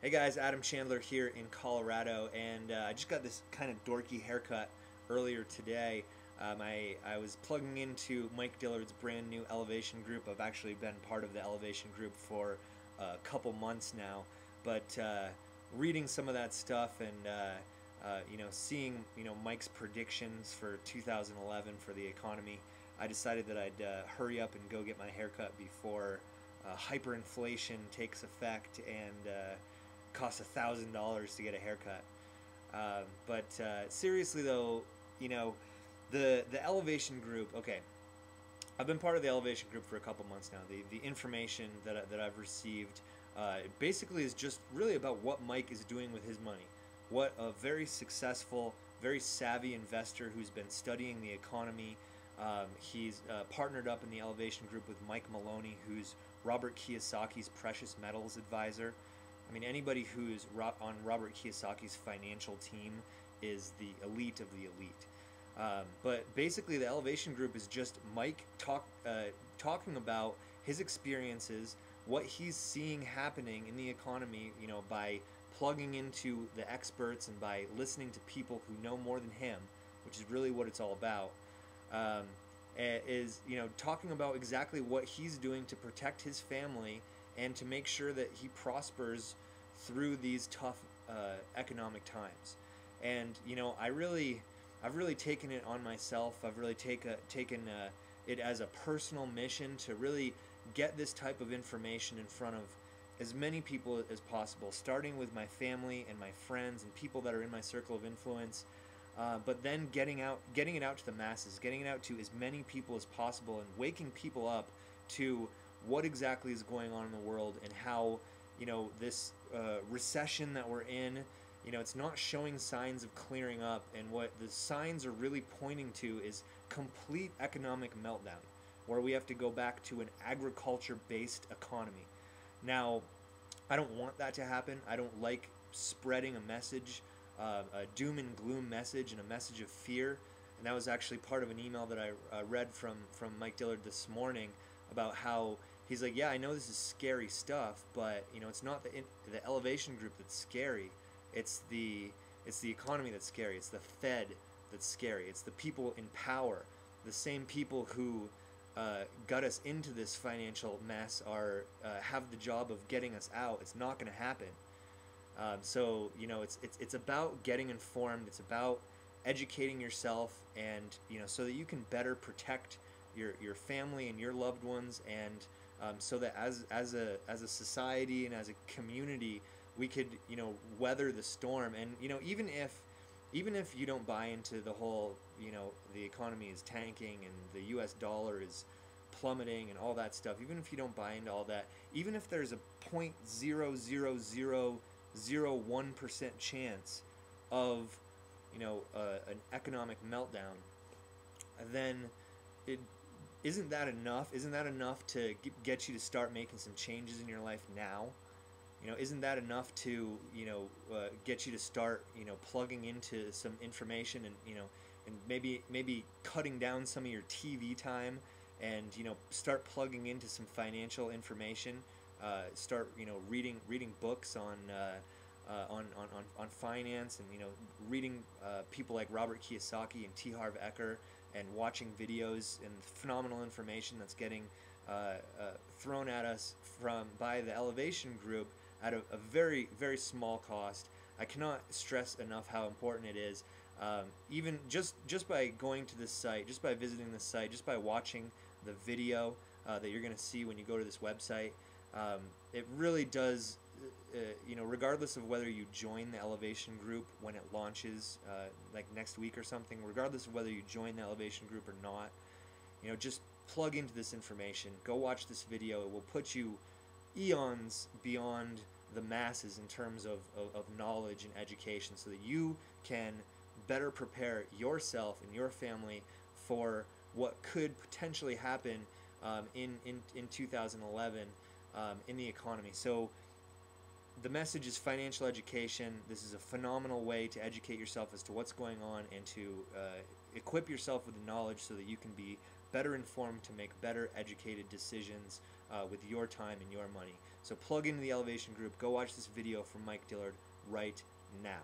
Hey guys, Adam Chandler here in Colorado, and I just got this kind of dorky haircut earlier today. I was plugging into Mike Dillard's brand new Elevation group. I've actually been part of the Elevation group for a couple months now, but reading some of that stuff and seeing Mike's predictions for 2011 for the economy, I decided that I'd hurry up and go get my haircut before hyperinflation takes effect and costs $1,000 to get a haircut. But seriously though, the Elevation group. Okay, I've been part of the Elevation group for a couple months now. The information that I've received basically is just really about what Mike is doing with his money. What a very successful, very savvy investor who's been studying the economy. He's partnered up in the Elevation group with Mike Maloney, who's Robert Kiyosaki's precious metals advisor. I mean, anybody who's on Robert Kiyosaki's financial team is the elite of the elite. But basically, the Elevation group is just Mike talking about his experiences, what he's seeing happening in the economy, by plugging into the experts and by listening to people who know more than him, which is really what it's all about. Is talking about exactly what he's doing to protect his family and to make sure that he prospers through these tough economic times. And I've really taken it on myself. I've really taken it as a personal mission to really get this type of information in front of as many people as possible, starting with my family and my friends and people that are in my circle of influence. But then getting it out to the masses, getting it out to as many people as possible, and waking people up to what exactly is going on in the world and how this recession that we're in, it's not showing signs of clearing up, and what the signs are really pointing to is complete economic meltdown, where we have to go back to an agriculture-based economy. Now, I don't want that to happen. I don't like spreading a message, a doom and gloom message and a message of fear. And that was actually part of an email that I read from Mike Dillard this morning about how he's like, yeah, I know this is scary stuff, but it's not the Elevation group that's scary. It's the economy that's scary. It's the Fed that's scary. It's the people in power. The same people who got us into this financial mess are have the job of getting us out. It's not going to happen. So it's about getting informed. It's about educating yourself, and so that you can better protect your family and your loved ones, and so that as a society and as a community we could weather the storm. And even if you don't buy into the whole the economy is tanking and the US dollar is plummeting and all that stuff, even if you don't buy into all that, even if there's a 0.00001% chance of an economic meltdown, then isn't that enough? Isn't that enough to get you to start making some changes in your life now? Isn't that enough to get you to start plugging into some information, and and maybe cutting down some of your TV time, and start plugging into some financial information. Start reading books on finance, and reading people like Robert Kiyosaki and T. Harv Eker, and watching videos and phenomenal information that's getting thrown at us by the Elevation group at a very, very small cost. I cannot stress enough how important it is. Even just by going to this site, just by visiting this site, just by watching the video that you're going to see when you go to this website, it really does, regardless of whether you join the Elevation group when it launches, like next week or something, regardless of whether you join the Elevation group or not, just plug into this information. Go watch this video. It will put you eons beyond the masses in terms of knowledge and education, so that you can better prepare yourself and your family for what could potentially happen in 2011 in the economy. So the message is financial education. This is a phenomenal way to educate yourself as to what's going on, and to equip yourself with the knowledge so that you can be better informed to make better educated decisions with your time and your money. So plug into the Elevation group. Go watch this video from Mike Dillard right now.